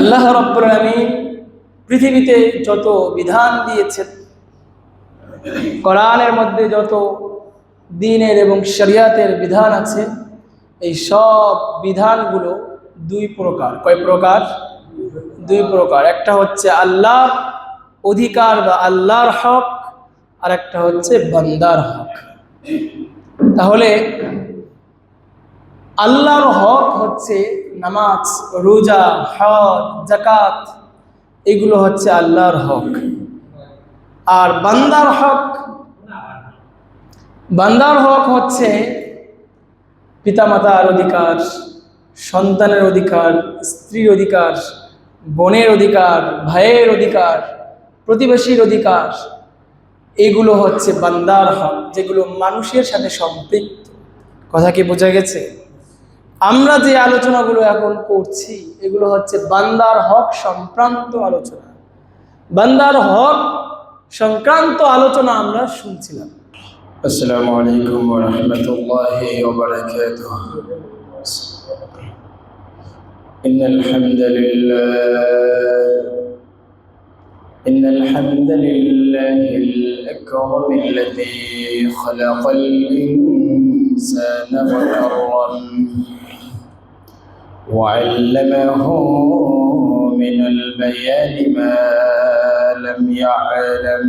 আল্লাহ রাব্বুল আলামিন পৃথিবীতে যত বিধান দিয়েছেন, কোরআনের মধ্যে যত দ্বীনের এবং শরিয়াতের বিধান আছে, এই সব বিধানগুলো দুই প্রকার। কয় প্রকার? দুই প্রকার। একটা হচ্ছে আল্লাহর অধিকার বা আল্লাহর হক, আর একটা হচ্ছে বান্দার হক। তাহলে আল্লাহর হক হচ্ছে নামাজ, রোজা, হজ, যাকাত, এগুলো হচ্ছে আল্লাহর হক। আর বান্দার হক হচ্ছে পিতামাতার অধিকার, সন্তানের অধিকার, স্ত্রীর অধিকার, বোনের অধিকার, ভাইয়ের অধিকার, প্রতিবেশীর অধিকার। এগুলো হচ্ছে বান্দার হক, যেগুলো মানুষের সাথে সম্পৃক্ত। কথা কি বোঝা গেছে? আমরা যে আলোচনাগুলো এখন করছি, এগুলো হচ্ছে বান্দার হক সংক্রান্ত আলোচনা। বান্দার হক সংক্রান্ত আলোচনা আমরা শুনছিলাম। আসসালামু আলাইকুম ওয়া রাহমাতুল্লাহি ওয়া বারাকাতুহু। ইন্নাল হামদালিল্লাহিল আকরামিল্লাযী খালাকাল ইনসানা ওয়া কাররাম ওয়া 'allamahu মিনাল বায়ানি মা লাম ইয়া'লাম।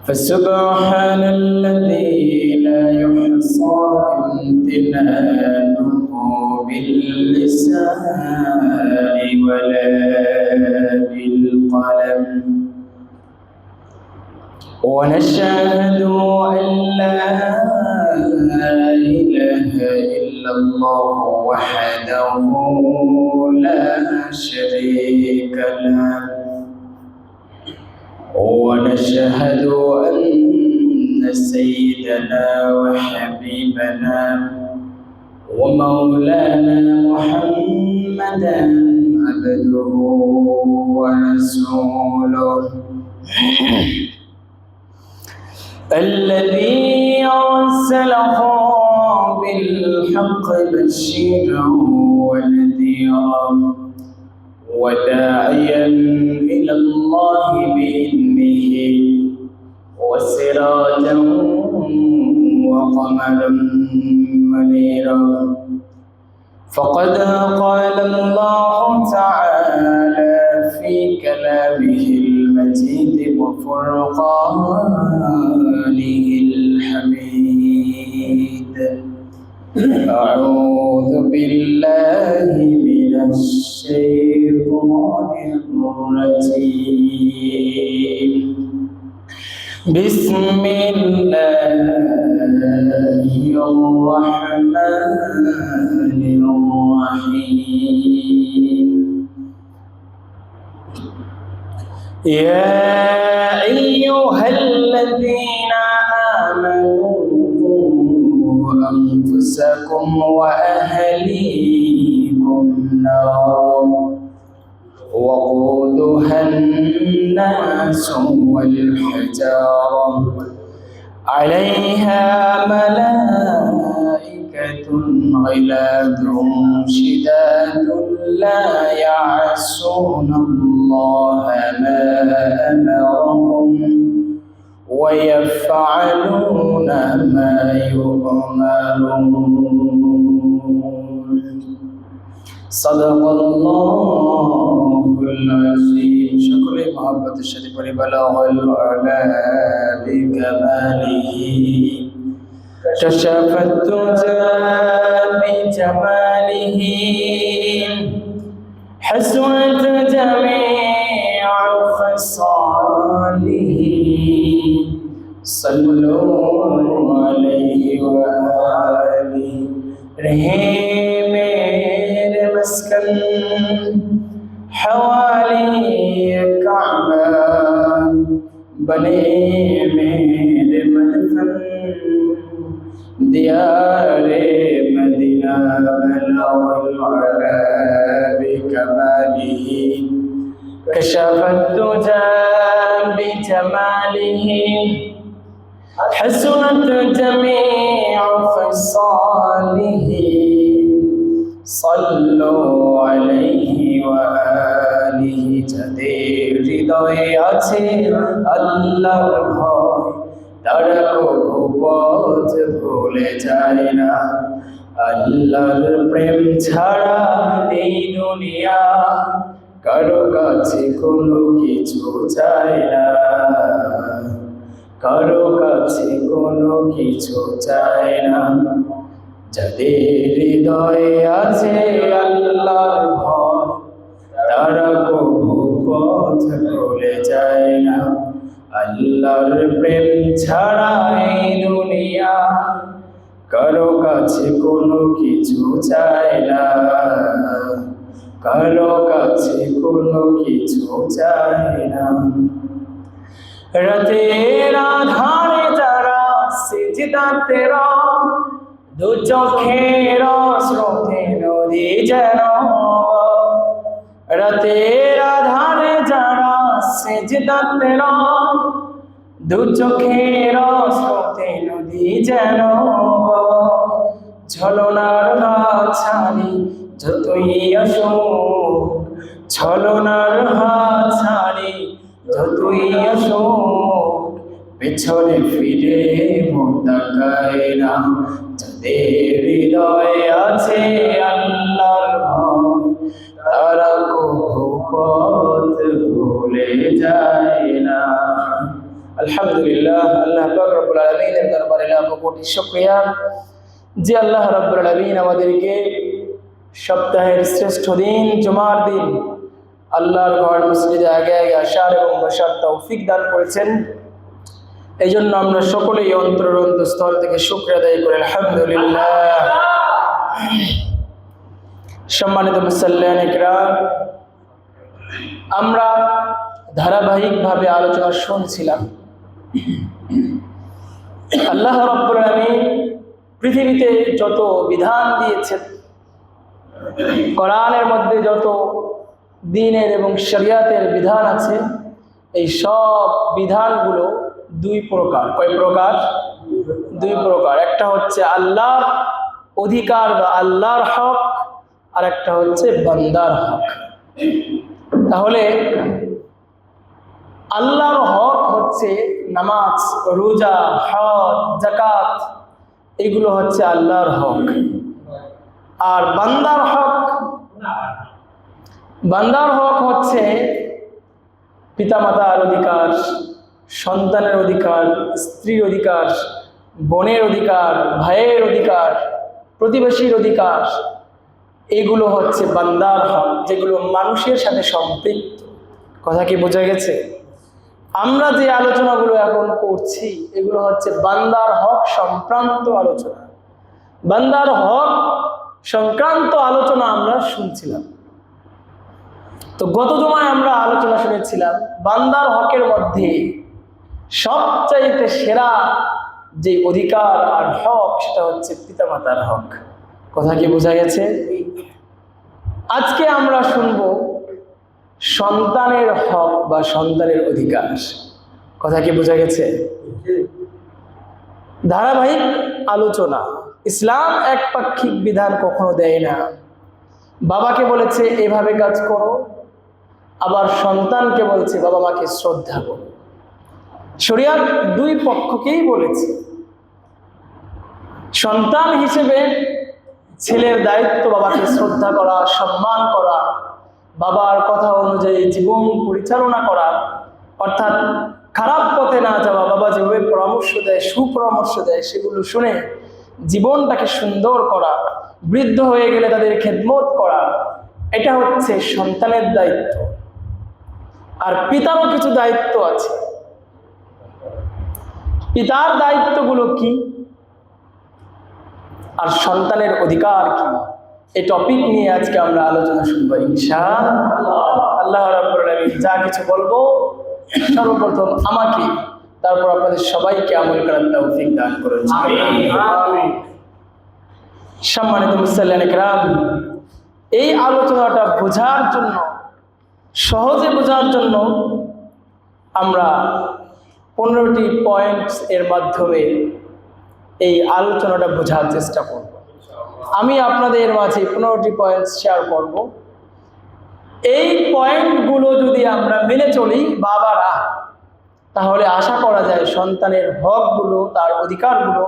فسبحان الذي لا يحصى امتنانه باللسان ولا بالقلم، ونشهد أن لا إله إلا الله وحده لا شريك له، ونشهد أن سيدنا وحبيبنا ومولانا محمدا عبده ورسوله الذي أرسله بالحق بشيرا ونذيرا وداعيا إلى الله بإذنه وسراجا وقمرا منيرا. فقد قال الله تعالى في كلامه المجيد وفرقانه الحميد: أعوذ بالله من الشيطان الرجيم. بسم الله الرحمن الرحيم. يا أيها الذين آمنوا قوا أنفسكم وأهليكم نارا وقودها الناس والحجارة عليها ملائكة غلاظ شداد لا يعصون الله ما أمرهم ويفعلون ما يؤمرون. صدق الله العظيم. شكر محبت الشريف بلغ العلا بكماله، كشف الدجى بجماله، حسنت جميع خصاله. صلوا عليه وآله. رہے میرے مسکن حوالی کعبہ، بنے میرے مدفن دیار مدینہ. بلغ العلا بکمالہ، کشف الدجى بجماله، حسنت جميع خصاله. সাল্লু আলাইহি ওয়া আলিহি। যাদের হৃদয়ে আছে আল্লাহর ভয়, তারা কবু পথ ভুলে যায় না। আল্লাহর প্রেম ছাড়া এই দুনিয়া কারো কাছে কোনো কিছু চায় না, কারো কাছে কোনো কিছু চায় না। যাদের হৃদয়ে আছে আল্লাহর ভয়, তারা কবু পথ ভুলে যায় না। আল্লাহর প্রেম ছাড়া এই দুনিয়া কারো কাছে কোনো কিছু চায় না, কারো কাছে কোনো কিছু চায় না। রাতের আধারে যারা সিজদাতে রয়, দু চোখের স্রোতে নদী যেন। রাতের আধারে যারা সিজদাতে রয়, দু চোখের স্রোতে নদী যেন। ছলনার হাত ছাড়ি যতই আসুক, ছলনার হাত ছাড়ি যতই আসুক, পেছনে ফিরে মন তাকায় না। যাদের হৃদয়ে আছে আল্লাহর ভয়, তারা কবু পথ ভুলে যায় না। আলহামদুলিল্লাহ, আল্লাহ পাক রব্বুল আলামিনের দরবারে লাখো কোটি শুকরিয়া যে আল্লাহ রাব্বুল আলামিন আমাদেরকে সপ্তাহের শ্রেষ্ঠ দিন জুমার দিন আল্লাহর ঘর মসজিদে আগে আগে আসার এবং বসার তৌফিক দান করেছেন। এই জন্য আমরা সকলেই অন্তরস্থল থেকে শুকরিয়া আদায় করি আলহামদুলিল্লাহ। সম্মানিত মুসল্লিয়ান ইকরাম, আমরা ধারাবাহিকভাবে আলোচনা শুনছিলাম আল্লাহ রাব্বুল আলামিন পৃথিবীতে যত বিধান দিয়েছেন, কোরআনের মধ্যে যত দ্বীনের এবং শরিয়াতের বিধান আছে, এই সব বিধানগুলো দুই প্রকার। কয় প্রকার? দুই প্রকার। একটা হচ্ছে আল্লাহর অধিকার বা আল্লাহর হক, আর একটা হচ্ছে বান্দার হক। তাহলে আল্লাহর হক হচ্ছে নামাজ, রোজা, হজ, যাকাত, এগুলো হচ্ছে আল্লাহর হক। আর বান্দার হক, বান্দার হক হচ্ছে পিতামাতার অধিকার, সন্তানের অধিকার, স্ত্রীর অধিকার, বোনের অধিকার, ভাইয়ের অধিকার, প্রতিবেশীর অধিকার। এগুলো হচ্ছে বান্দার হক, যেগুলো মানুষের সাথে সম্পৃক্ত। কথা কি বোঝা গেছে? আমরা যে আলোচনাগুলো এখন করছি এগুলো হচ্ছে বান্দার হক সংক্রান্ত আলোচনা। বান্দার হক সংক্রান্ত আলোচনা আমরা শুনছিলাম। তো গত জুমায় আমরা আলোচনা শুনেছিলাম বান্দার হকের মধ্যে সবচাইতে সেরা যে অধিকার আর হক সেটা হচ্ছে পিতামাতার হক। কথা কি বোঝা গেছে? আজকে আমরা শুনব সন্তানের হক বা সন্তানের অধিকার। কথা কি বোঝা গেছে? ধারাবাহিক আলোচনা। ইসলাম একপাক্ষিক বিধান কখনো দেয় না। বাবাকে বলেছে এভাবে কাজ করো, আবার সন্তানকে বলছে বাবা মাকে শ্রদ্ধা করো। শরিয়ত দুই পক্ষকেই বলেছে। সন্তান হিসেবে ছেলের দায়িত্ব বাবাকে শ্রদ্ধা করা, সম্মান করা, বাবার কথা অনুযায়ী জীবন পরিচালনা করা, অর্থাৎ খারাপ পথে না যাওয়া। বাবা যেভাবে পরামর্শ দেয়, সুপরামর্শ দেয়, সেগুলো শুনে জীবনটাকে সুন্দর করা, বৃদ্ধ হয়ে গেলে তাদের খেদমত করা, এটা হচ্ছে সন্তানের দায়িত্ব। আর পিতারও কিছু দায়িত্ব আছে। পিতার দায়িত্বগুলো কি আর সন্তানের অধিকার কি, এই টপিক নিয়ে আজকে আমরা আলোচনা শুনবো ইনশাআল্লাহ। আল্লাহ রাব্বুল আলামিন যা কিছু বলবো সর্বপ্রথম আমাকে, তারপর আপনাদের সবাইকে আমল করার তৌফিক দান করুন। আমিন। সম্মানিত মুসল্লিয়ান ইকরাম, এই আলোচনাটা বোঝার জন্য, সহজে বোঝার জন্য আমরা 15টি পয়েন্টস এর মাধ্যমে এই আলোচনাটা বোঝার চেষ্টা করব। আমি আপনাদের মাঝে 15টি পয়েন্ট শেয়ার করব। এই পয়েন্টগুলো যদি আমরা মেনে চলি বাবারা, তাহলে আশা করা যায় সন্তানের হকগুলো, তার অধিকারগুলো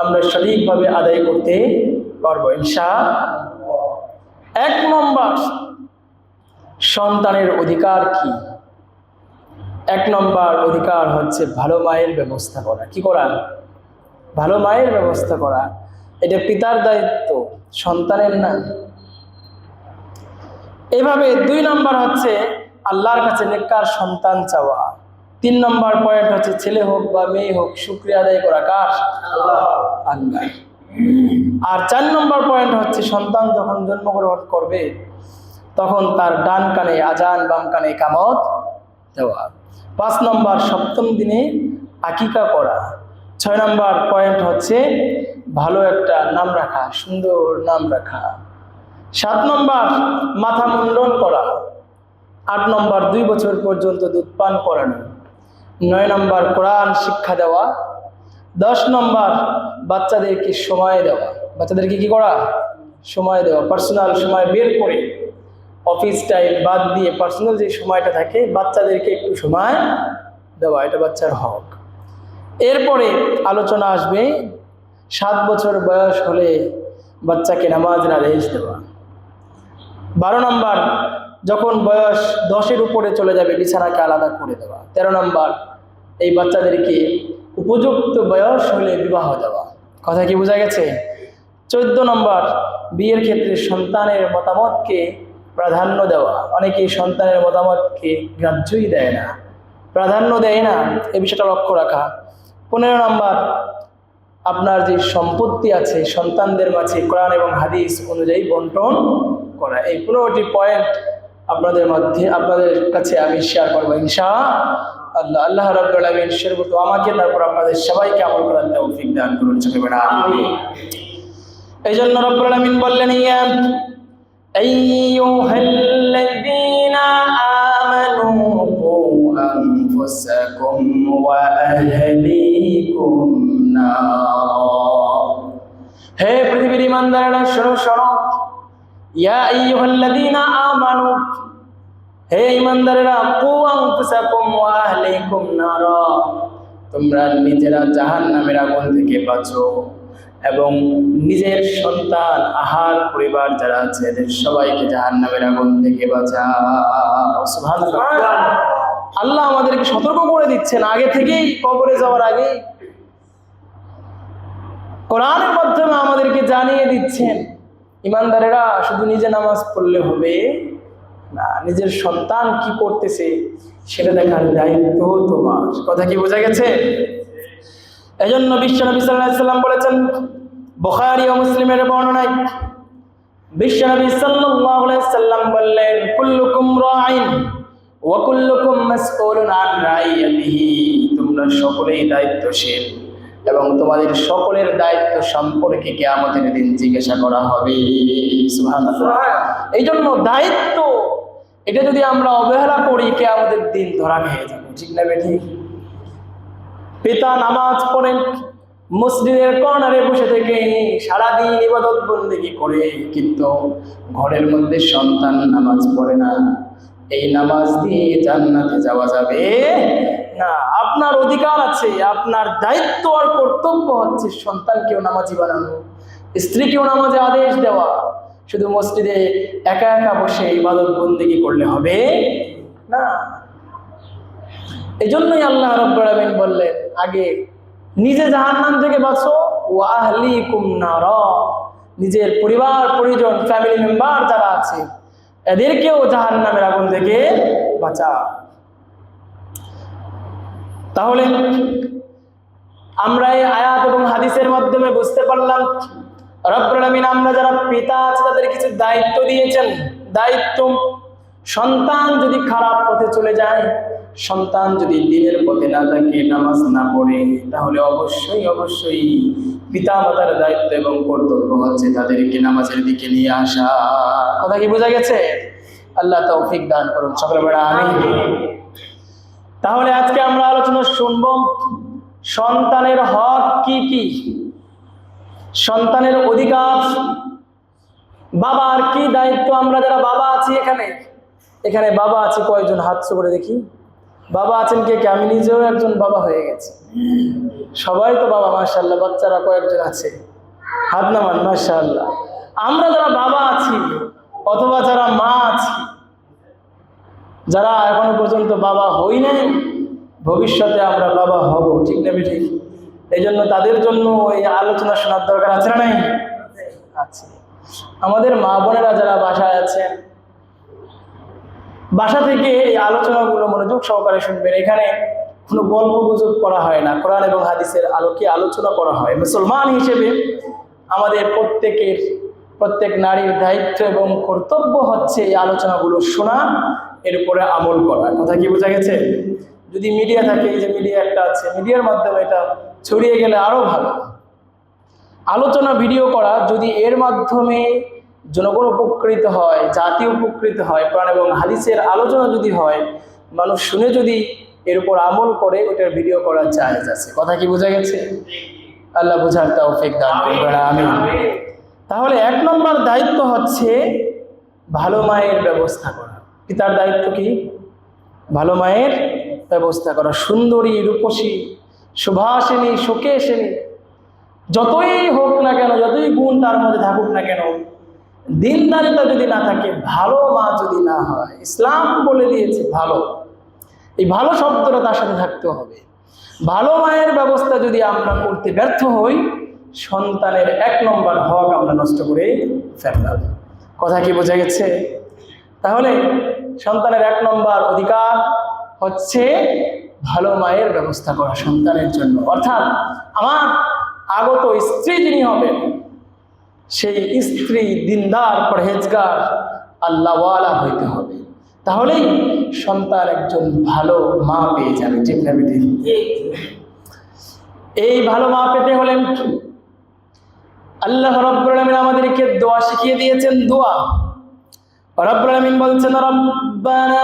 আমরা সঠিকভাবে আদায় করতে পারবো ইনশাআল্লাহ। 1 নম্বর, সন্তানের অধিকার কি? 1 নম্বর অধিকার হচ্ছে ভালো মায়ের ব্যবস্থা করা। কি করা? ভালো মায়ের ব্যবস্থা করা। এটা পিতার দায়িত্ব, সন্তানের না। এভাবে 2 নম্বর হচ্ছে আল্লাহর কাছে নেককার সন্তান চাওয়া। 3 নম্বর পয়েন্ট হচ্ছে ছেলে হোক বা মেয়ে হোক শুকরিয়া আদায় করা কার? আল্লাহ। আর 4 নম্বর পয়েন্ট হচ্ছে সন্তান যখন জন্মগ্রহণ করবে তখন তার ডান কানে আজান, বাম কানে ইকামত দেওয়া। 5 নম্বর 7ম দিনে আকিকা করা। 6 নম্বর পয়েন্ট হচ্ছে ভালো একটা নাম রাখা, সুন্দর নাম রাখা। 7 নম্বর মাথা মুন্ডন করা। 8 নম্বর 2 বছর পর্যন্ত দুধ পান করানো। 9 নম্বর কোরআন শিক্ষা দেওয়া। 10 নম্বর বাচ্চাদেরকে সময় দেওয়া। বাচ্চাদেরকে কি করা? সময় দেওয়া। পার্সোনাল সময় বের করে, অফিস টাইম বাদ দিয়ে পার্সোনাল যে সময়টা থাকে বাচ্চাদেরকে একটু সময় দেওয়া, এটা বাচ্চার হক। এরপরে আলোচনা আসবে 7 বছর বয়স হলে বাচ্চাকে নামাজের আদেশ দেওয়া। 12 নম্বর যখন বয়স 10-এর উপরে চলে যাবে বিছানাকে আলাদা করে দেওয়া। 13 নম্বর এই বাচ্চাদেরকে উপযুক্ত বয়স হলে বিবাহ দেওয়া। কথা কি বোঝা গেছে? 14 নম্বর বিয়ের ক্ষেত্রে সন্তানের মতামতকে প্রাধান্য দেওয়া। অনেকেই সন্তানের মতামতকে গ্রাহ্যই দেয় না, প্রাধান্য দেয় না, এই বিষয়টা লক্ষ্য রাখা। 15 নম্বর আপনার যে সম্পত্তি আছে সন্তানদের মাঝে কোরআন এবং হাদিস অনুযায়ী বন্টন করা। এই 15টি পয়েন্ট আপনাদের কাছে আমি শেয়ার করবো ইনশাআল্লাহ। আল্লাহ রাব্বুল আলামিন সর্বপ্রথম আমাকে, তারপর আপনাদের সবাইকে আমল করার তৌফিক দান করুন। আমিন। এই জন্য রাব্বুল আলামিন বললেন, ইয়া আইয়ুহাল্লাযীনা আমানু কু আনফুসাকুম ওয়া আহলিকুম নার। হে পৃথিবীর ঈমানদারেরা শোনো শোনো। ইয়া আইয়ুহাল্লাযীনা আমানু, হে ঈমানদারেরা, কু আনফুসাকুম ওয়া আহলিকুম নার, তোমরা নিজেরা জাহান্নামের আগুন থেকে বাঁচো এবং নিজের সন্তান, আহার, পরিবার যারা আছে এদের সবাইকে জাহান্নামের আগুন থেকে বাঁচাও। সুবহানাল্লাহ। আল্লাহ আমাদেরকে সতর্ক করে দিচ্ছেন আগে থেকেই, কবরে যাওয়ার আগে কোরআনের মাধ্যমে আমাদেরকে জানিয়ে দিচ্ছেন। ঈমানদারেরা শুধু নিজে নামাজ পড়লে হবে না, নিজের সন্তান কি করতেছে সেটা দেখার দায়িত্ব তোমার। কথা কি বোঝা গেছে? এজন্য বিশ্বনবী সাল্লাল্লাহু আলাইহি সাল্লাম বলেছেন, বুখারী ও মুসলিমের বর্ণনায় বিশ্বনবী সাল্লাল্লাহু আলাইহি সাল্লাম বললেন, কুল্লুকুম রাঈন ওয়া কুল্লুকুম মাসউলুন আন রাইয়াতিহি, তোমরা সকলেই দায়িত্বশীল এবং তোমাদের সকলের দায়িত্ব সম্পর্কে কিয়ামতের দিন জিজ্ঞাসা করা হবে। সুবহানাল্লাহ। এই জন্য দায়িত্ব, এটা যদি আমরা অবহেলা করি কিয়ামতের দিন ধরা খেয়ে যাবো। ঠিক না বেঠিক? পিতা নামাজ পড়েন, মসজিদের কর্নারে বসে থেকে সারাদিন ইবাদত বন্দেগি করে, কিন্তু ঘরের মধ্যে সন্তান নামাজ পড়ে না। এই নামাজ দিয়ে জান্নাতে যাওয়া যাবে না। আপনার অধিকার আছে, আপনার দায়িত্ব আর কর্তব্য হচ্ছে সন্তানকেও নামাজি বানানো, স্ত্রীকেও নামাজে আদেশ দেওয়া। শুধু মসজিদে একা একা বসে ইবাদত বন্দেগি করলে হবে না। এজন্যই আল্লাহ রাব্বুল আলামিন বললেন, আগে নিজে জাহান্নাম থেকে বাঁচো, ওয়া আহলিকুম নার, নিজের পরিবার পরিজন, ফ্যামিলি মেম্বার যারা আছে এদেরকেও জাহান্নামের আগুন থেকে বাঁচাও। তাহলে আমরা এই আয়াত এবং হাদিসের মাধ্যমে বুঝতে পারলাম রব্বুল আলামিন আমরা যারা পিতা আছে তাদের কিছু দায়িত্ব দিয়েছেন। দায়িত্ব, সন্তান যদি খারাপ পথে চলে যায়, সন্তান যদি দ্বীনের পথে না থাকে, নামাজ না পড়ে, তাহলে অবশ্যই পিতা মাতার দায়িত্ব এবং কর্তব্য হচ্ছে তাদেরকে নামাজের দিকে নিয়ে আসা। কথা কি বোঝা গেছে? আল্লাহ তৌফিক দান করুন সকলে বলে আমিন। তাহলে আজকে আমরা আলোচনা শুনব সন্তানের হক কি কি। সন্তানের অধিকার, বাবার কি দায়িত্ব। আমরা যারা বাবা আছি এখানে বাবা আছি কয়জন? হাত করে দেখি। বাবা আছেন কে কে? আমি নিজেও একজন বাবা হয়ে গেছি। সবাই তো বাবা, মাশাআল্লাহ। বাচ্চারা কয়েকজন আছে? হাত নামান, মাশাআল্লাহ। আমরা যারা বাবা আছি অথবা যারা মা আছি, যারা এখনো পর্যন্ত বাবা হই নাই, ভবিষ্যতে আমরা বাবা হব, ঠিক না ঠিক? এই জন্য তাদের জন্য এই আলোচনা শোনার দরকার আছে না নাই? আছে। আমাদের মা বোনেরা যারা বাসায় আছেন, বাসা থেকে এই আলোচনাগুলো মনোযোগ সহকারে শুনবেন। এখানে কোনো গল্প গুজব করা হয় না, কোরআন এবং হাদিসের আলোকে আলোচনা করা হয়। মুসলমান হিসেবে আমাদের প্রত্যেক নারীর দায়িত্ব এবং কর্তব্য হচ্ছে এই আলোচনাগুলো শোনা, এর উপরে আমল করা। কথা কি বোঝা গেছে? যদি মিডিয়া থাকে, এই যে মিডিয়া একটা আছে, মিডিয়ার মাধ্যমে এটা ছড়িয়ে গেলে আরো ভালো। আলোচনা ভিডিও করা, যদি এর মাধ্যমে জনগণ উপকৃত হয়, জাতি উপকৃত হয়, কোরআন এবং হাদিসের আলোচনা যদি হয়, মানুষ শুনে যদি এর উপর আমল করে, ওটার ভিডিও করা জায়েজ আছে। কথা কি বোঝা গেছে? আল্লাহ বুঝার তৌফিক দান করুন, আমিন। তাহলে 1 নম্বর দায়িত্ব হচ্ছে ভালো মায়ের ব্যবস্থা করা। পিতার দায়িত্ব কি? ভালো মায়ের ব্যবস্থা করা। সুন্দরী, রূপসী, সুভাষিনী, সুকেশিনী যতই হোক না কেন, যতই গুণ তার মধ্যে থাকুক না কেন, দিনদারিতা যদি না থাকে, ভালো মা যদি না হয়, ইসলাম বলে দিয়েছে ভালো, এই ভালো শব্দটা তার সাথে থাকতে হবে। ভালো মায়ের ব্যবস্থা যদি আমরা করতে ব্যর্থ হই, সন্তানের 1 নম্বর হক আমরা নষ্ট করে ফেললাম। কথা কি বোঝা গেছে? তাহলে সন্তানের 1 নম্বর অধিকার হচ্ছে ভালো মায়ের ব্যবস্থা করা সন্তানের জন্য। অর্থাৎ আমার আগত স্ত্রী যিনি হবেন, সেই স্ত্রী দিনদার, পরহেজগার, আল্লাহওয়ালা হইতে হবে। তাহলেই সন্তান একজন ভালো মা পেয়ে যাবে, ঠিক না বেটি? এই ভালো মা পেতে হলে আল্লাহ রাব্বুল আলামিন আমাদেরকে দোয়া শিখিয়ে দিয়েছেন। দোয়া রাব্বুল আলামিন বলছেন, রব্বানা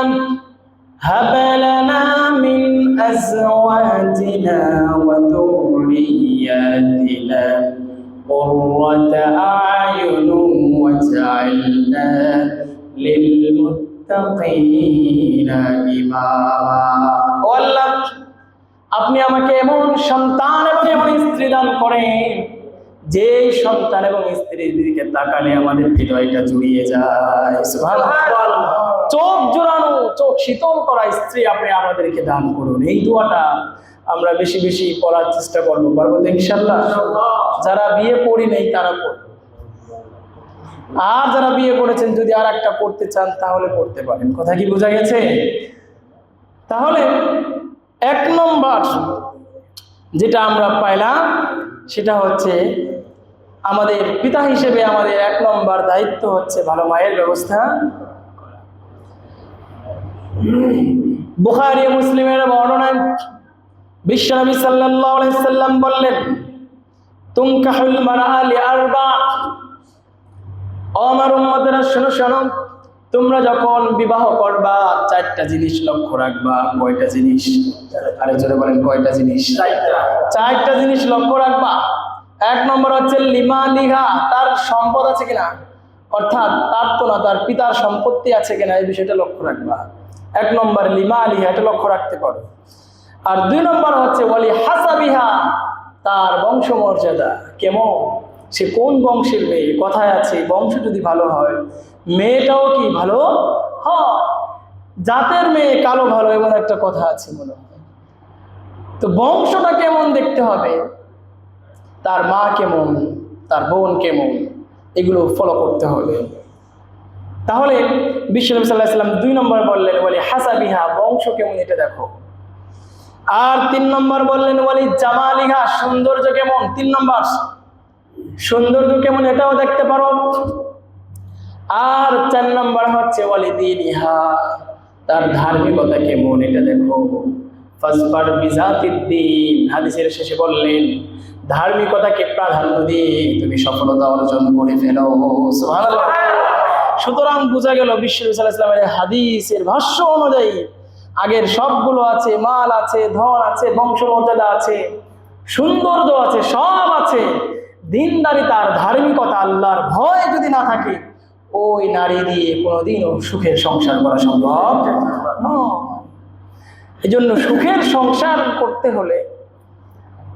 হাব লানা মিন আজওয়াজিনা ওয়া যুররিয়াতিনা কুররাতা আ'য়ুন ওয়াজ'আলনা লিল মুত্তাকিনা ইমামা। ও আল্লাহ, আপনি আমাকে এমন সন্তান এবং এমন স্ত্রী দান করেন, যে সন্তান এবং স্ত্রীর দিকে তাকালে আমাদের হৃদয়টা জুড়িয়ে যায়। সুবহানাল্লাহ। চোখ জোড়ানো, চোখ শীতল করা স্ত্রী আপনি আমাদেরকে দান করুন। এই দোয়াটা আমরা বেশি বেশি পড়ার চেষ্টা করবো। পারবো তো ইনশাআল্লাহ? যারা বিয়ে করি নেই তারা পড়বে, আর যারা বিয়ে করেছেন যদি আর একটা করতে চান তাহলে করতে পারেন। কথা কি বোঝা গেছে? তাহলে 1 নম্বর যেটা আমরা পাইলাম সেটা হচ্ছে আমাদের পিতা হিসেবে আমাদের 1 নম্বর দায়িত্ব হচ্ছে ভালো মায়ের ব্যবস্থা। বুখারী ও মুসলিমের বর্ণনায় বিশ্বনবী সাল্লাল্লাহু আলাইহি সাল্লাম বললেন, তুনকাহুল মারআ লিআরবা। ও আমার উম্মতেরা শোনো শোনো, তোমরা যখন বিবাহ করবা 4টা জিনিস লক্ষ্য রাখবা। কয়টা জিনিস? আরে জোরে বলেন, কয়টা জিনিস? 4টা জিনিস লক্ষ্য রাখবা। 1 নম্বর হচ্ছে লিমা লিহা, তার সম্পদ আছে কিনা, অর্থাৎ তার তো না, তার পিতার সম্পত্তি আছে কিনা, এই বিষয়টা লক্ষ্য রাখবা। 1 নম্বর লিমা লিহা, এটা লক্ষ্য রাখতে পারো। আর 2 নম্বর হচ্ছে ওয়ালি হাসাবিহা, তার বংশমর্যাদা কেমন, সে কোন বংশের মেয়ে। কথায় আছে বংশ যদি ভালো হয় মেয়েটাও কি ভালো হয়। জাতের মেয়ে কালো ভালো, এমন একটা কথা আছে মনে হয়। তো বংশটা কেমন দেখতে হবে, তার মা কেমন, তার বোন কেমন, এগুলো ফলো করতে হবে। তাহলে বিশ্বনবী সাল্লাল্লাহু আলাইহি ওয়াসাল্লাম 2 নম্বর বললেন ওয়ালি হাসাবিহা, বংশ কেমন এটা দেখো। আর 3 নম্বর বললেন ওয়ালি জামালিহা, সৌন্দর্য কেমন। 3 নম্বর সৌন্দর্য কেমন এটাও দেখতে পারো। আর 4 নম্বর হচ্ছে ওয়ালি দীনিহা, তার ধার্মিকতা কেমন এটা দেখো। ফাসফার বিজাতিদ্দীন, হাদিসের শেষে বললেন ধার্মিকতাকে প্রাধান্য দিয়ে তুমি সফলতা অর্জন করে ফেলো। সুবহানাল্লাহ। সুতরাং বোঝা গেল বিশ্বনবী সাল্লাল্লাহু আলাইহি ওয়াসাল্লামের হাদিসের ভাষ্য অনুযায়ী আগের সবগুলো আছে, মাল আছে, ধন আছে, বংশমর্যাদা আছে, সৌন্দর্য আছে, সব আছে। দিনদারিতা আর ধার্মিকতা, আল্লাহর ভয় যদি না থাকে, ওই নারী দিয়ে কোনোদিনও সুখের সংসার করা সম্ভব নয়। এই জন্য সুখের সংসার করতে হলে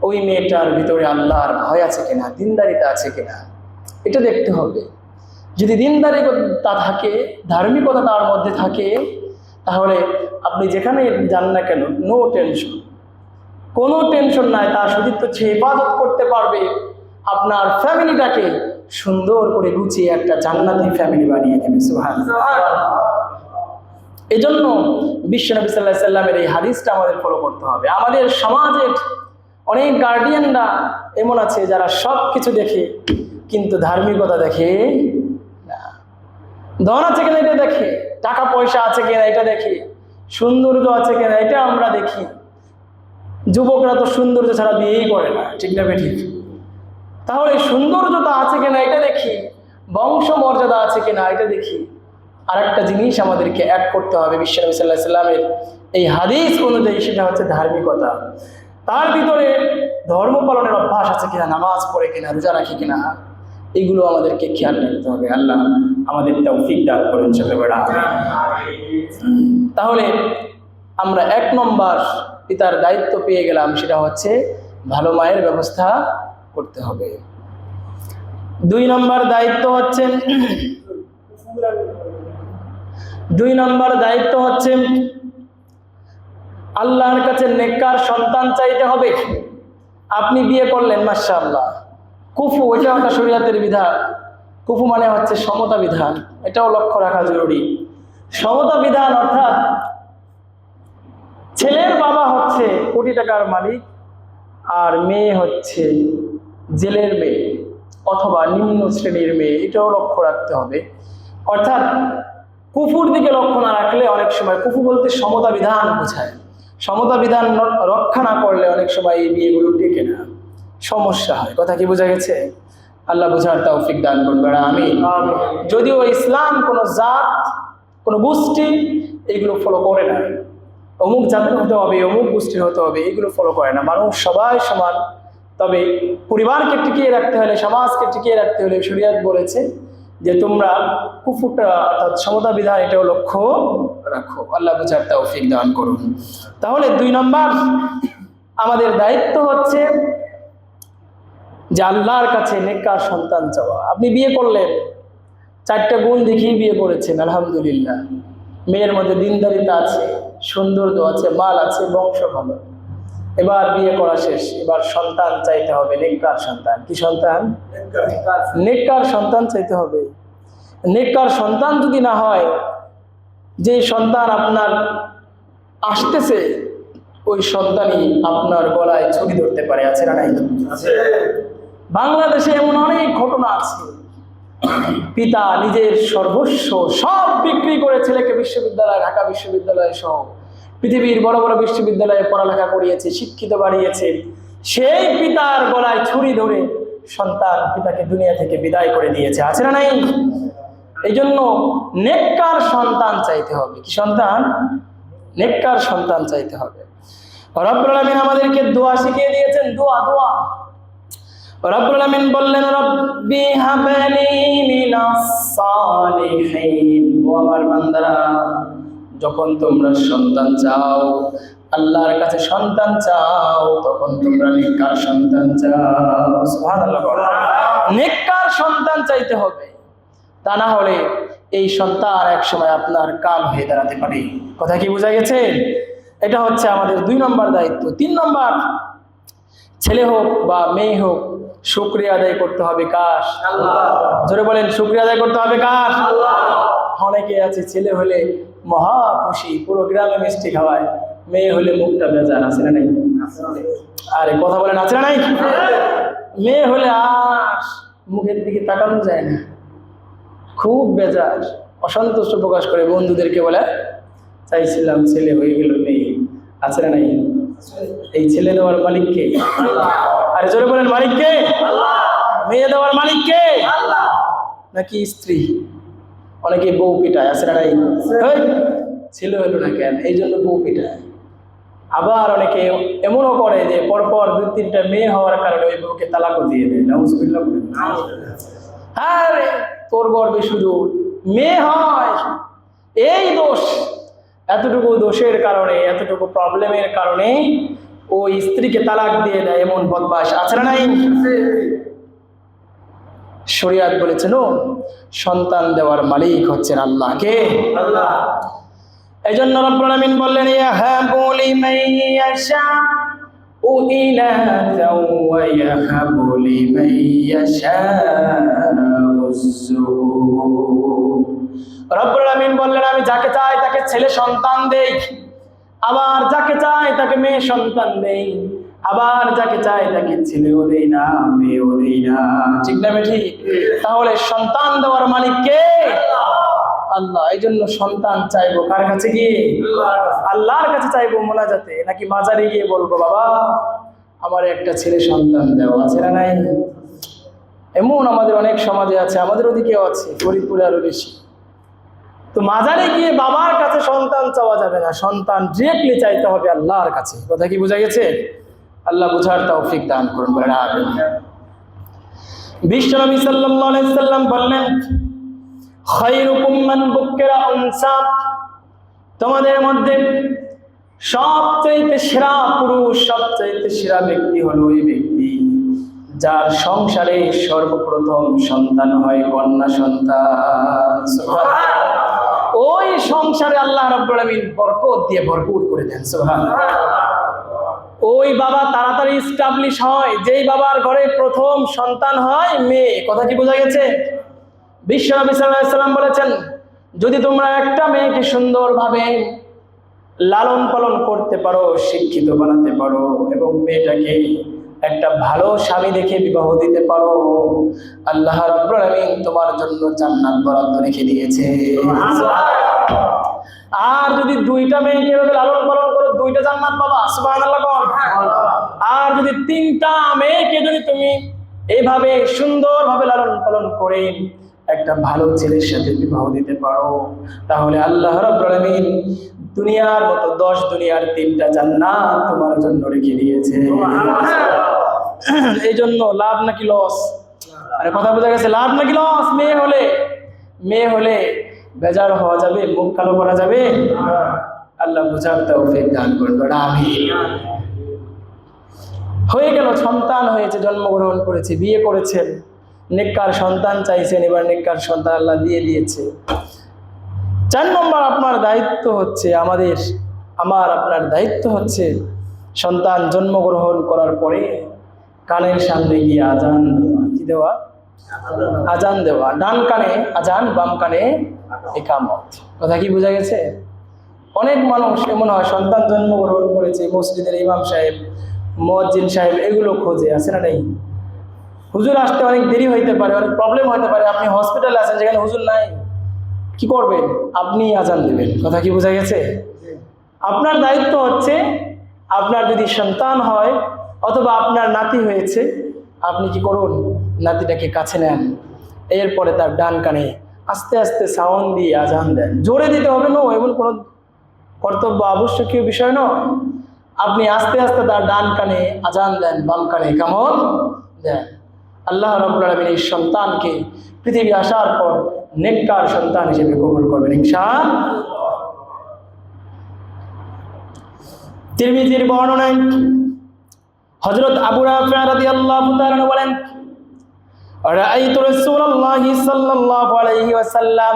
ওই মেয়েটার ভিতরে আল্লাহর ভয় আছে কিনা, দিনদারিতা আছে কিনা, এটা দেখতে হবে। যদি দিনদারিতা থাকে, ধার্মিকতা তার মধ্যে থাকে, তাহলে আপনি যেখানে যান না কেন, নো টেনশন, কোনো টেনশন নাই। তার সতীর্থ সে ইবাদত করতে পারবে, আপনার ফ্যামিলিটাকে সুন্দর করে গুছিয়ে একটা জান্নাতি ফ্যামিলি বানিয়ে দেবে। সুবহানাল্লাহ। এই জন্য বিশ্বনবী সাল্লাল্লাহু আলাইহি সাল্লামের এই হাদিসটা আমাদের ফলো করতে হবে। আমাদের সমাজের অনেক গার্ডিয়ানরা এমন আছে যারা সব কিছু দেখে কিন্তু ধার্মিকতা দেখে না। ধন আছে কিনা এটা দেখে, টাকা পয়সা আছে কিনা এটা দেখে, সৌন্দর্য আছে কিনা এটা আমরা দেখি। যুবকরা তো সৌন্দর্য ছাড়া বিয়েই করে না, ঠিক না বেঠিক? তাহলে সৌন্দর্যতা আছে কিনা এটা দেখি, বংশ মর্যাদা আছে কিনা এটা দেখি। আর একটা জিনিস আমাদেরকে অ্যাড করতে হবে বিশ্বনবী সাল্লাল্লাহু আলাইহি সাল্লামের এই হাদিস অনুযায়ী, সেটা হচ্ছে ধার্মিকতা। তার ভিতরে ধর্ম পালনের অভ্যাস আছে কিনা, নামাজ পড়ে কিনা, রোজা রাখে কিনা, এগুলো আমাদেরকে খেয়াল রাখতে হবে। আল্লাহ আমাদের তৌফিক দান করেন সকলে। তাহলে আমরা 1 নম্বর পিতার দায়িত্ব পেয়ে গেলাম, সেটা হচ্ছে ভালো মায়ের ব্যবস্থা করতে হবে। 2 নম্বর দায়িত্ব হচ্ছে আল্লাহর কাছে নেককার সন্তান চাইতে হবে। আপনি বিয়ে করলেন, মাশাআল্লাহ, কুফু, এটাও একটা শরীয়তের বিধান। কুফু মানে হচ্ছে সমতা বিধান, এটাও লক্ষ্য রাখা জরুরি। সমতা বিধান অর্থাৎ ছেলের বাবা হচ্ছে কোটি টাকার মালিক আর মেয়ে হচ্ছে জেলের মেয়ে অথবা নিম্ন শ্রেণীর মেয়ে, এটাও লক্ষ্য রাখতে হবে। অর্থাৎ কুফুর দিকে লক্ষ্য না রাখলে অনেক সময়, কুফু বলতে সমতা বিধান বোঝায়, সমতা বিধান রক্ষা না করলে অনেক সময় এই বিয়েগুলো টেকে না, সমস্যা হয়। কথা কি বোঝা গেছে? আল্লাহ বোঝার তৌফিক দান করবেন, আমিন। যদিও ইসলাম কোনো জাত, কোনো গোষ্ঠী এগুলো ফলো করে না, অমুক জাতের হতে হবে, অমুক গোষ্ঠীর হতে হবে, এগুলো ফলো করে না। মানুষ সবাই সমান। তবে পরিবারকে টিকিয়ে রাখতে হলে, সমাজকে টিকিয়ে রাখতে হলে শরীয়ত বলেছে যে তোমরা কুফুরটা অর্থাৎ সমতা বিধান এটাও লক্ষ্য রাখো। আল্লাহ বুঝার তৌফিক দান করুন। তাহলে 2 নম্বর আমাদের দায়িত্ব হচ্ছে যে আল্লাহর কাছে নেককার সন্তান চাওয়া। আপনি বিয়ে করলেন, 4টা গুণ দেখিয়ে বিয়ে করেছেন, আলহামদুলিল্লাহ। মেয়ের মধ্যে দিনদারিতা আছে, সৌন্দর্য আছে, মাল আছে, বংশ ভালো। এবার বিয়ে করা শেষ, এবার সন্তান চাইতে হবে, নেককার সন্তান। কি সন্তান? নেককার সন্তান চাইতে হবে। নেককার সন্তান যদি না হয়, যে সন্তান আপনার আসতেছে ওই সন্তানই আপনার গলায় ছুরি ধরতে পারে, আছে না নাই? বাংলাদেশে এমন অনেক ঘটনা আছে, পিতা নিজের সর্বস্ব সব বিক্রি করে ছেলেকে বিশ্ববিদ্যালয়, ঢাকা বিশ্ববিদ্যালয় সহ পৃথিবীর বড় বড় বিশ্ববিদ্যালয়ে পড়ালেখা করিয়েছে, শিক্ষিত বানিয়েছে। সেই পিতার গলায় ছুরি ধরে সন্তান পিতাকে দুনিয়া থেকে বিদায় করে দিয়েছে, আছে না নাই? এই জন্য নেককার সন্তান চাইতে হবে। কি সন্তান? নেককার সন্তান চাইতে হবে। রব্বুল আলামিন আমাদেরকে দোয়া শিখিয়ে দিয়েছেন, দোয়া। রব্বুল আলামিন বললেন, রব্বি হাবলি মিনাস সালিহিন। ও আমার বান্দারা, যখন তোমরা সন্তান চাও, আল্লাহর কাছে সন্তান চাও, তখন তোমরা নেককার সন্তান চাও। সুবহানাল্লাহ। নেককার সন্তান চাইতে হবে, তা না হলে এই সন্তান এক সময় আপনার কাল হয়ে দাঁড়াতে পারে। কথা কি বোঝা গেছে? এটা হচ্ছে আমাদের 2 নম্বর দায়িত্ব। 3 নম্বর, ছেলে হোক বা মেয়ে হোক, শুকরিয়া আদায় করতে হবে কার? আল্লাহ। জোরে বলেন, শুকরিয়া আদায় করতে হবে কার? আল্লাহ। অনেকে আছে ছেলে হলে মহা খুশি, পুরো গ্রামে মিষ্টি খাওয়ায়, মেয়ে হলে মুখটা বেজার, আছে না নাই? আরে কথা বলেন, আছে না নাই? মেয়ে হলে আর মুখের দিকে তাকানো যায় না, খুব বেজার, অসন্তুষ্ট প্রকাশ করে, বন্ধুদেরকে বলে চাইছিলাম ছেলে হয়ে গেল মেয়ে, আছে না নাই? এই ছেলে দেওয়ার মালিক কে? আল্লাহ। আরে জোরে বলেন, মালিক কে? আল্লাহ। মেয়ে দেওয়ার মালিক কে? আল্লাহ। নাকি স্ত্রী? অনেকে বউ পিটায়, আছে না নাই? ছেলে হলো না কেন, এই জন্য বউ পিটায়। আবার অনেকে এমনও করে যে পরপর 2-3টা মেয়ে হওয়ার কারণে ওই বউকে তালাকও দিয়ে দেয়। নাউজুবিল্লাহ। হ্যাঁ রে, তোর গর্বে শুধু মেয়ে হয়, এই দোষ। এতটুকু দোষের কারণে, এতটুকু প্রবলেমের কারণে ওই স্ত্রীকে তালাক দিয়ে দেয়, এমন বদমাশ আছে না নাই? শরীয়ত বলেছেন সন্তান দেওয়ার মালিক হচ্ছেন আল্লাহ। কে? আল্লাহ। এই জন্য রব্বুল আলামিন বললেন ইয়াহাবু লিমান ইয়াশাউ ইনাসাও ওয়া ইয়াহাবু লিমান ইয়াশাউ যুকুর। রব্বুল আলামিন বললেন আমি যাকে চাই তাকে ছেলে সন্তান দেই, আবার যাকে চাই তাকে মেয়ে সন্তান দেই, আবার যাকে চাই তাকে ছেলেও দেই না, মেয়েও দেই না। ঠিক না ঠিক? তাহলে সন্তান দেওয়ার মালিক কে? আল্লাহ। এই জন্য সন্তান চাইবো কার কাছে গিয়ে? আল্লাহর কাছে চাইবো মোনাজাতে, নাকি মাজারে গিয়ে বলবো বাবা আমার একটা ছেলে সন্তান দেওয়া আছে না নাই? এমন আমাদের অনেক সমাজে আছে, আমাদের ওদিকেও আছে, ফরিদপুরে আরো বেশি। তো মাজারে গিয়ে বাবার কাছে সন্তান চাওয়া যাবে না, সন্তান ডিরেক্টলি চাইতে হবে আল্লাহর কাছে। কথা কি বোঝা গেছে? আল্লাহ বুঝার তৌফিক দান করুন। বিশ্বনবী সাল্লাল্লাহু আলাইহি সাল্লাম বললেন খায়রুকুম মান বুক্কিরা উনসা, তোমাদের মধ্যে সবচেয়ে সেরা পুরুষ, সবচেয়ে সেরা ব্যক্তি হলো ওই ব্যক্তি যার সংসারে সর্বপ্রথম সন্তান হয় কন্যা সন্তান। সুবহানাল্লাহ। ওই সংসারে আল্লাহ রাব্বুল আলামিন বরকত দিয়ে ভরপুর করে দেন। সুবহানাল্লাহ। ওই বাবা তাড়াতাড়ি এস্টাবলিশ হয় যেই বাবার ঘরে প্রথম সন্তান হয় মেয়ে। কথা কি বোঝা গেছে? বিশ্বনবী সাল্লাল্লাহু আলাইহি সাল্লাম বলেছেন যদি তোমরা একটা মেয়েকে সুন্দরভাবে লালন পালন করতে পারো, শিক্ষিত বানাতে পারো এবং মেয়েটাকে একটা ভালো স্বামী দেখে বিবাহ দিতে পারো, আল্লাহ রাব্বুল আলামিন তোমার জন্য জান্নাত বরাদ্দ রেখে দিয়েছে। আর যদি 2টা মেয়েকে লালন পালন করো 2টা জান্নাত পাবা। সুবহানাল্লাহ। আর যদি 3টা মেয়েকে যদি তুমি এইভাবে সুন্দরভাবে লালন পালন করে একটা ভালো ছেলের সাথে বিবাহ দিতে পারো, তাহলে আল্লাহ রাব্বুল আলামিন দুনিয়ার মতো 10 দুনিয়ার 3টা জান্নাত তোমার জন্য রেখে দিয়েছে। এই জন্য লাভ নাকি লস? আরে কথা বোঝা গেছে? লাভ নাকি লস? মেয়ে হলে বেজার হওয়া যাবে, মুখ কালো করা যাবে? আল্লাহ বুঝার তৌফিক দান করুন। আমিন। হয়ে গেল, সন্তান হয়েছে, জন্মগ্রহণ করেছে, বিয়ে করেছেন, নেককার সন্তান চাইছেন, এবার নেককার সন্তান আল্লাহ দিয়ে দিয়েছে। 4 নম্বর আপনার দায়িত্ব হচ্ছে, আপনার দায়িত্ব হচ্ছে সন্তান জন্মগ্রহণ করার পরে কানের সামনে গিয়ে আজান দেওয়া। কি দেওয়া? আজান দেওয়া। ডান কানে আজান, বাম কানে ইকামত। কথা কি বোঝা গেছে? অনেক মানুষ এমন হয় সন্তান জন্মগ্রহণ করেছে, মসজিদের ইমাম সাহেব, মুয়াজ্জিন সাহেব এগুলো খোঁজে, আছে না নাই? হুজুর আসতে অনেক দেরি হইতে পারে, অনেক প্রবলেম হইতে পারে, আপনি হসপিটালে আছেন যেখানে হুজুর নাই, কি করবেন? আপনি আজান দেবেন। কথা কি বোঝা গেছে? আপনার দায়িত্ব হচ্ছে আপনার যদি সন্তান হয় অথবা আপনার নাতি হয়েছে, আপনি কি করুন? নাতিটাকে কাছে নেন, এরপরে তার ডান কানে আস্তে আস্তে সাউন্ড দিয়ে আজান দেন। জোরে দিতে হবে না, এমন কোনো কর্তব্য আবশ্যকীয় বিষয় নয়। আপনি আস্তে আস্তে তার ডান কানে আজান দেন, বাম কানে ইকামত দেন। আল্লাহ রাব্বুল আলামিন এই সন্তানকে পৃথিবী আসার পর নেককার সন্তান হিসেবে কবুল করবেন ইনশাআল্লাহ। তিরমিজির বর্ণনায় হযরত আবু রাফি রাদিয়াল্লাহু তাআলা বলেন রাআইতু রাসূলুল্লাহি সাল্লাল্লাহু আলাইহি ওয়াসাল্লাম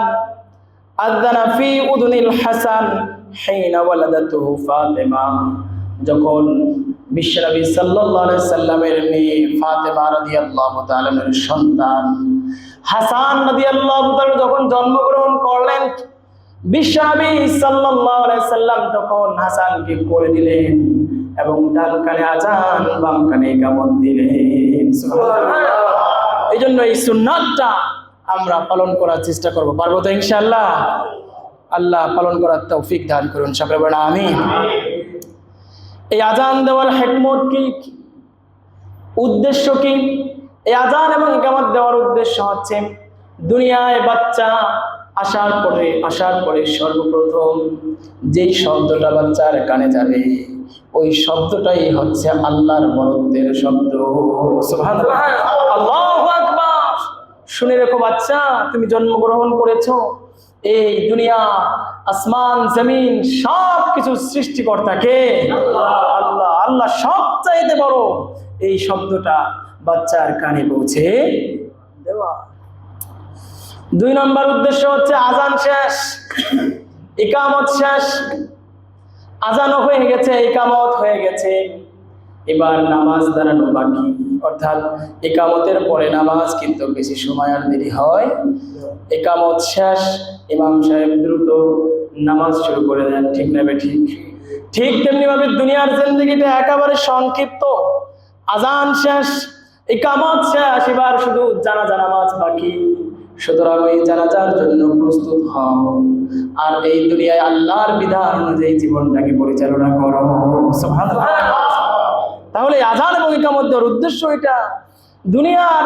আযানা ফি উযুনিল হাসান হিনা ওয়ালাদাতুহু ফাতিমা। যখন বিশ্বনবী সাল্লাল্লাহু আলাইহি সাল্লামের মেয়ে ফাতিমা রাদিয়াল্লাহু তাআলার সন্তান হাসান রাদিয়াল্লাহু তাআলা যখন জন্মগ্রহণ করলেন, বিশ্বনবী সাল্লাল্লাহু আলাইহি সাল্লাম তখন হাসানকে কোলে দিলেন এবং ডান কানে আজান, বাম কানে ইকামত দিলেন। সুবহানাল্লাহ। এই জন্য এই সুন্নাতটা আমরা পালন করার চেষ্টা করব। পারবো তো ইনশাআল্লাহ? আল্লাহ পালন করার তৌফিক দান করুন। সকলে বলেন আমিন। এই আজান দেওয়ার হিকমত কি, উদ্দেশ্য কি? এই আজান এবং ইকামত দেওয়ার উদ্দেশ্য হচ্ছে দুনিয়ায় বাচ্চা আসার পরে সর্বপ্রথম যেই শব্দটা বাচ্চার কানে যাবে ওই শব্দটাই হচ্ছে আল্লাহর বরত্বের শব্দ। সুবহানাল্লাহ, আল্লাহু আকবার। শুনে রেখো বাচ্চা, তুমি জন্মগ্রহণ করেছো এই দুনিয়া, আসমান জমিন সব কিছু সৃষ্টিকর্তা কে? আল্লাহ। আল্লাহ সবচাইতে বড়। এই শব্দটা বাচ্চার কানে পৌঁছে দেওয়া। 2 নম্বর উদ্দেশ্য হচ্ছে আজান শেষ, ইকামত শেষ। আজানও হয়ে গেছে, ইকামত হয়ে গেছে, এবার নামাজ দাঁড়ানো বাকি। অর্থাৎ ইকামতের পরে নামাজ কিন্তু বেশি সময় আর দেরি হয়। ইকামত শেষ, ইমাম সাহেব দ্রুত নামাজ শুরু করে দেন, ঠিক না ঠিক? ঠিক তেমনি ভাবে দুনিয়ার জিন্দেগিটা একেবারে সংক্ষিপ্ত। আজান শেষ, ইকামত শেষ, এবার শুধু জানাজা নামাজ বাকি। সুতরাং এই জানাজার জন্য প্রস্তুত হও আর এই দুনিয়ায় আল্লাহর বিধান অনুযায়ী জীবনটাকে পরিচালনা করো। সুবহানাল্লাহ। তাহলে আজান এবং ইকামতের উদ্দেশ্য এটা। দুনিয়ার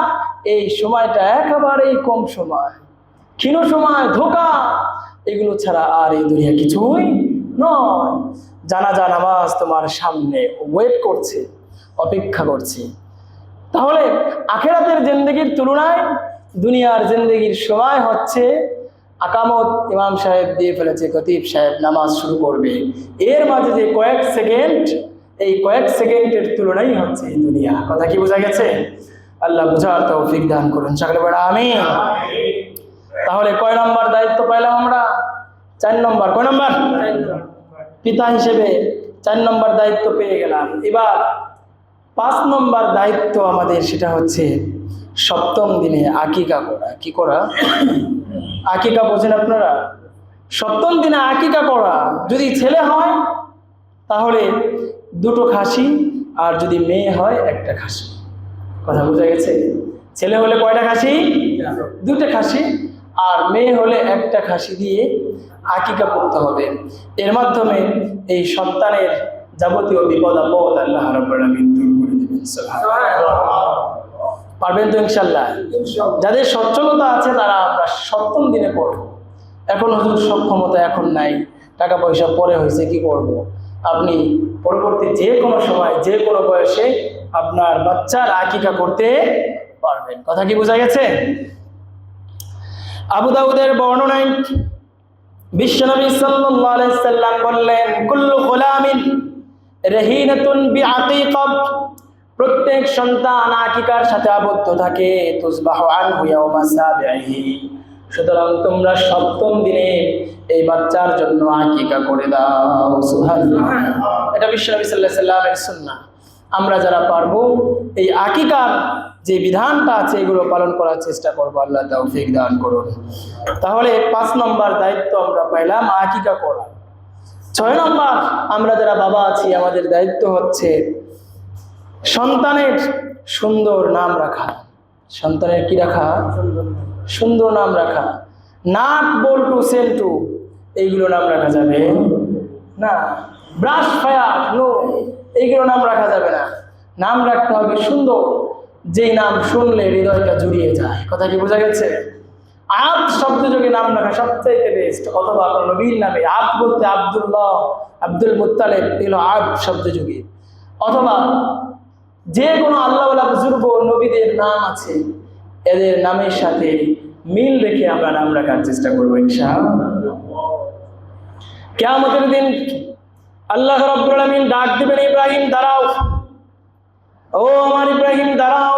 এই সময়টা একেবারেই কম সময়, ক্ষীণ সময়, ধোঁকা, এগুলো ছাড়া আর এই দুনিয়া কিছুই নয়। জানাজা নামাজ তোমার সামনে ওয়েট করছে, অপেক্ষা করছে। তাহলে আখিরাতের জিন্দেগির তুলনায় দুনিয়ার জিন্দেগির সময় হচ্ছে আকামত ইমাম সাহেব দিয়ে ফেলেছে, খতিব সাহেব নামাজ শুরু করবে, এর মাঝে যে কয়েক সেকেন্ড, এই কয়েক সেকেন্ডের তুলনাই হচ্ছে এই দুনিয়া। কথা কি বোঝা গেছে? আল্লাহ বুঝার তৌফিক দান করুন, সকলে বড় আমিন। তাহলে কয় নম্বর দায়িত্ব পাইলাম আমরা? 4 নম্বর। কয় নম্বর? পিতা হিসেবে 4 নম্বর দায়িত্ব পেয়ে গেলাম। এবার 5 নম্বর দায়িত্ব আমাদের, সেটা হচ্ছে 7ম দিনে আকিকা করা। কি করা? আকিকা বোঝেন আপনারা? 7ম দিনে আকিকা করা। যদি ছেলে হয় তাহলে 2টো খাসি, আর যদি মেয়ে হয় 1টা খাসি। কথা বোঝা গেছে? ছেলে হলে কয়টা খাসি? 2টা খাসি, আর মেয়ে হলে 1টা খাসি দিয়ে আকিকা করতে হবে। এর মাধ্যমে এই সন্তানের যাবতীয় বিপদ আপদ আল্লাহ রাব্বুল আলামিন দূর করে দেবেন। সুবহানাল্লাহ। পারবেন তো ইনশাআল্লাহ? যাদের সচ্ছলতা আছে তারা আমরা 7ম দিনে করব। এখন হুজুর সক্ষমতা এখন নাই, টাকা পয়সা পরে হয়েছে, কি করব? আপনি পরবর্তী যে কোনো সময়, যে কোনো বয়সে আপনার বাচ্চার আকিকা করতে পারবেন। কথা কি বোঝা গেছে? আবু দাউদের বর্ণনায় বিশ্বনবী সাল্লাল্লাহু আলাইহি সাল্লাম বললেন, কুল্লু গুলামিন রাহিনাতুন বিআকিকা, প্রত্যেক সন্তান আকিকার সাথে আবদ্ধ থাকে। তুসবাহু আনহু ইয়াওমা সাবিহি, সুতরাং তোমরা 7ম দিনে এই বাচ্চার জন্য আকিকা করে দাও। সুবহানাল্লাহ। এটা বিশ্বনবী সাল্লাল্লাহু আলাইহি সাল্লামের সুন্নাহ। আমরা যারা পারবো এই আকিকার যে বিধানটা আছে এগুলো পালন করার চেষ্টা করবো। আল্লাহ তৌফিক দান করুন। তাহলে 5 নম্বর দায়িত্ব আমরা পাইলাম আকিকা করা। 6 নম্বর, আমরা যারা বাবা আছি আমাদের দায়িত্ব হচ্ছে সন্তানের সুন্দর নাম রাখা। সন্তানের কি রাখা? সুন্দর নাম রাখা। নাট বল্টু সেন্টু এইগুলো নাম রাখা যাবে না। ব্রাশ ফায়ার নো, এইগুলো নাম রাখা যাবে না। নাম রাখতে হবে সুন্দর, যেই নাম শুনলে হৃদয়টা জুড়িয়ে যায়। কথা কি বোঝা গেছে? আব্দ শব্দযোগে নাম রাখা সবচাইতে বেস্ট। অথবা কোনো নবীর নামে আব্দ বলতে আব্দুল্লাহ, আব্দুল মুত্তালিব, এগুলো আব্দ শব্দযোগে। অথবা যে কোনো আল্লাহওয়ালা বুজুর্গ নবীদের নাম আছে, এদের নামের সাথে মিল রেখে আমরা নাম রাখার চেষ্টা করবো ইনশাআল্লাহ। কিয়ামতের দিন আল্লাহ রাব্বুল আলামিন ডাক দিবেন, ইব্রাহিম দাঁড়াও, ও আমার ইব্রাহিম দাঁড়াও।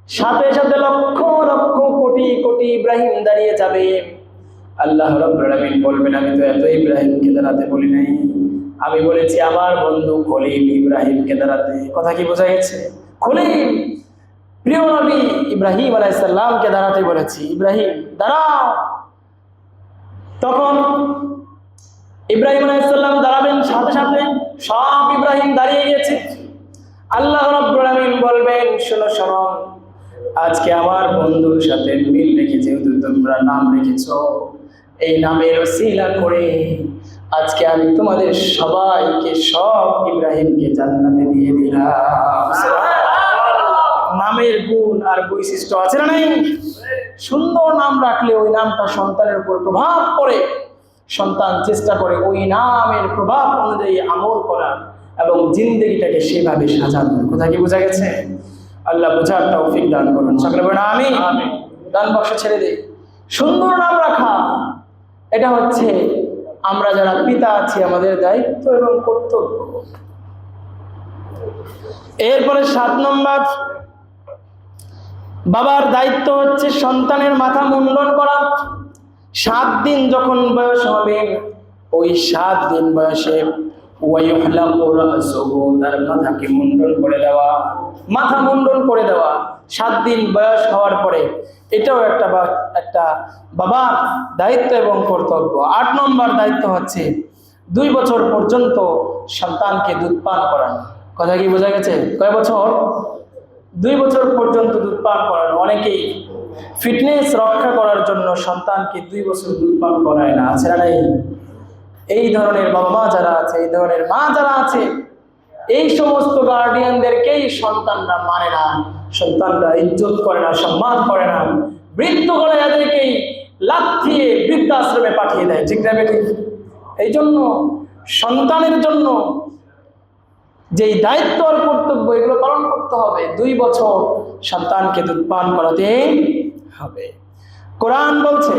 সাথে সাথে লক্ষ লক্ষ কোটি কোটি ইব্রাহিম দাঁড়িয়ে যাবে। আল্লাহ রাব্বুল আলামিন বলবেন, আমি তো এত ইব্রাহিমকে দাঁড়াতে বলি নাই, আমি বলেছি আমার বন্ধু খলিল ইব্রাহিমকে দাঁড়াতে। কথা কি বোঝা গেছে? খলিল প্রিয় নবী ইব্রাহিম আলাইহিস সালামকে দাঁড়াতে বলেছি। ইব্রাহিম দাঁড়াও। তখন ইব্রাহিম আলাইহিস সালাম দাঁড়াবেন, সাথে সাথে সব ইব্রাহিম দাঁড়িয়ে গেছে। আল্লাহ রাব্বুল আলামিন বলবেন, শোনো শোনো, আজকে আমার বন্ধুর সাথে মিল রেখে যেহেতু তোমরা নাম রেখেছো, এই নামের ওসিলা করে আজকে আমি তোমাদের সবাইকে, সব ইব্রাহিমকে জান্নাতে দিয়ে দিলাম। নামের গুণ আর বৈশিষ্ট্য আছে না নাই? সুন্দর নাম রাখলে ওই নামটা সন্তানের উপর প্রভাব পড়ে, সন্তান চেষ্টা করে ওই নামের প্রভাব অনুযায়ী আমল করা এবং জিন্দগিটাকে সেভাবে সাজানো। কথা কি বোঝা গেছে? আল্লাহ বোঝার তৌফিক দান করুন। সকলে বলেন আমিন। দান বাক্স ছেড়ে দে। সুন্দর নাম রাখা, এটা হচ্ছে আমরা যারা পিতা আছি আমাদের দায়িত্ব এবং কর্তব্য। এরপরে 7 নম্বর, বাবার দায়িত্ব হচ্ছে সন্তানের মাথা মুন্ডন করা। 7 দিন যখন বয়স হবে, ওই 7 দিন বয়সে তার মাথাকে মুন্ডন করে দেওয়া, মাথা মুন্ডন করে দেওয়া 7 দিন বয়স হওয়ার পরে, এটাও একটা বাবার দায়িত্ব এবং কর্তব্য। 8 নম্বর দায়িত্ব হচ্ছে 2 বছর পর্যন্ত সন্তানকে দুধ পান করানো। কথা কি বোঝা গেছে? কয় বছর? 2 বছর পর্যন্ত দুধ পান করানো। অনেকেই ফিটনেস রক্ষা করার জন্য সন্তানকে 2 বছর দুধ পান করায় না, আছে না নাই? এই ধরনের বাবা মা যারা আছে, এই ধরনের মা যারা আছে, এই সমস্ত গার্ডিয়ানদেরকেই সন্তানরা মানে না, সন্তানরা ইজ্জত করে না, সম্মান করে না, বৃদ্ধ করে এদেরকেই লাথিয়ে বৃদ্ধাশ্রমে পাঠিয়ে দেয়। ঠিক না বেঠিক? এই জন্য সন্তানের জন্য যেই দায়িত্ব আর কর্তব্য, এগুলো পালন করতে হবে। 2 বছর সন্তানকে দুধ পান করাতে হবে। কোরআন বলছে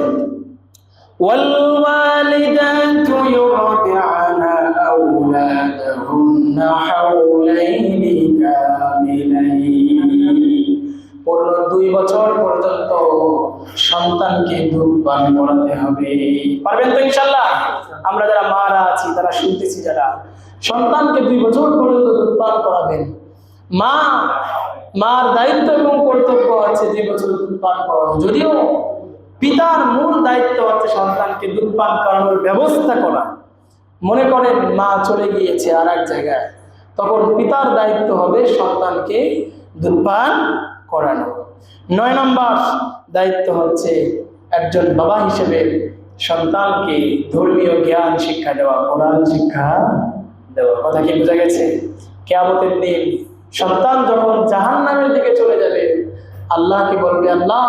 والوالدات يرضعن أولادهن حولين كاملين। 2 বছর পর্যন্ত সন্তানকে দুধ পান করাতে হবে। পারবেন তো ইনশাআল্লাহ? আমরা যারা মারা আছি তারা শুনতেছি, যারা সন্তানকে 2 বছর পর্যন্ত দুধ পান করাবেন। মার দায়িত্ব এবং কর্তব্য আছে 2 বছর দুধ পান করানো। যদিও পিতার মূল দায়িত্ব হচ্ছে সন্তানকে দুধ পান করানোর ব্যবস্থা করা। মনে করেন মা চলে গিয়েছে আর এক জায়গায়, তখন পিতার দায়িত্ব হবে সন্তানকে দুধ পান করানো। 9 নম্বর দায়িত্ব হচ্ছে একজন বাবা হিসেবে সন্তানকে ধর্মীয় জ্ঞান শিক্ষা দেওয়া, কোরআন শিক্ষা দেওয়া। কথা কি বোঝা গেছে? কিয়ামতের দিন সন্তান যখন জাহান্নামের দিকে চলে যাবে, আল্লাহকে বলবে, আল্লাহ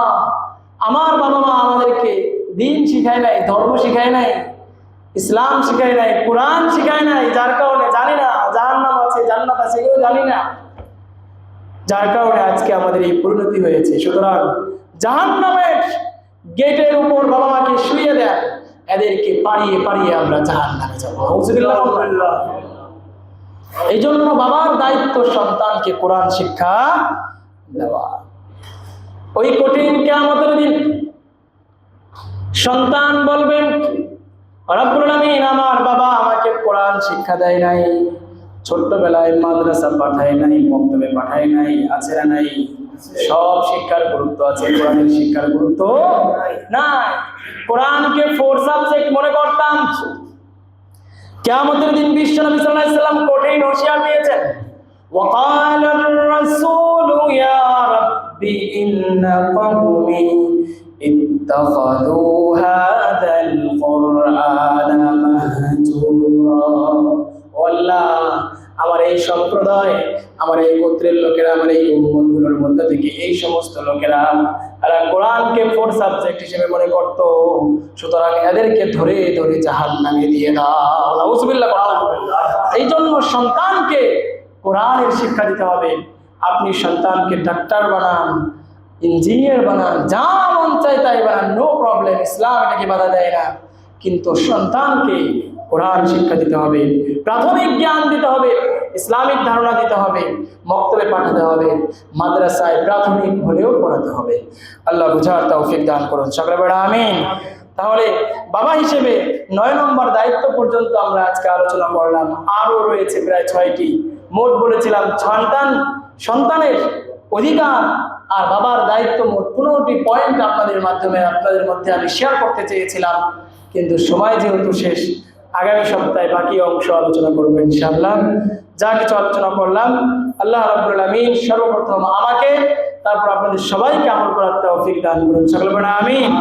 আমার বাবা মা আমাদেরকে দিন শিখায় নাই, ধর্ম শিখায় নাই, ইসলাম শিখায় নাই, কোরআন শিখায় নাই, যার কারণে জানি না জাহান্নাম আছে জান্নাত আছে, এগুলো জানি না, যার কারণে আজকে আমাদের এই পরিণতি হয়েছে। সুতরাং জাহান্নামের গেটের উপর বাবা মাকে শুইয়ে দেয়, এদেরকে পাড়িয়ে পাড়িয়ে আমরা জাহান্নামে যাবো। আউযুবিল্লাহ। এই জন্য বাবার দায়িত্ব সন্তানকে কোরআন শিক্ষা দেওয়া। ওই কঠিন কিয়ামতের দিন সন্তান বলবেন, রব্বুল আলামিন আমার বাবা আমাকে কোরআন শিক্ষা দেয় নাই, ছোট্টবেলায় মাদ্রাসা পাঠায় নাই, মক্তবে পাঠায় নাই, আছে না নাই? সব শিক্ষার গুরুত্ব আছে, কোরআনের শিক্ষার গুরুত্ব নাই। কোরআনকে 4 সাবজেক্ট মনে করতাম। কিয়ামতের দিন বিশ্বনবী সাল্লাল্লাহু আলাইহি ওয়াসাল্লাম কঠিন হুঁশিয়ার দিয়েছেন, وقال الرسول يا رب إن قومي اتخذوا هذا القرآن مهجورا। والله আমার এই সম্প্রদায়, আমার এই গোত্রের লোকেরা, আমার এই উম্মতগুলোর মধ্যে থেকে এই সমস্ত লোকেরা এরা কোরআনকে 4 সাবজেক্ট হিসেবে মনে করত। সুতরাং এদেরকে ধরে ধরে জাহান্নামে দিয়ে দাও। নাউযুবিল্লাহ। এই জন্য সন্তানকে কোরআনের শিক্ষা দিতে হবে। আপনি সন্তানকে ডাক্তার বানান, ইঞ্জিনিয়ার বানান, যা মন চায় তাই বানান, নো প্রবলেম, ইসলাম এটাকে বাধা দেয় না। কিন্তু সন্তানকে কোরআন শিক্ষা দিতে হবে, প্রাথমিক জ্ঞান দিতে হবে, ইসলামিক ধারণা দিতে হবে, মক্তবে পাঠাতে হবে, মাদ্রাসায় প্রাথমিক হলেও পড়াতে হবে। আল্লাহ বুঝার তৌফিক দান করুন। সকলে বলেন আমিন। তাহলে বাবা হিসেবে 9 নম্বর দায়িত্ব পর্যন্ত আমরা আজকে আলোচনা করলাম। আরও রয়েছে প্রায় 6টি। মোট বলেছিলাম সন্তানের অধিকার আর বাবার দায়িত্ব, মোট 15টি পয়েন্ট আপনাদের মধ্যে আমি শেয়ার করতে চেয়েছিলাম, কিন্তু সময় যেহেতু শেষ, আগামী সপ্তাহে বাকি অংশ আলোচনা করবো ইনশাআল্লাহ। যা কিছু আলোচনা করলাম, আল্লাহ রাব্বুল আলামিন সর্বপ্রথম আমাকে, তারপর আপনাদের সবাইকে আমল করার তৌফিক দান করুন। সকলে বলেন আমিন।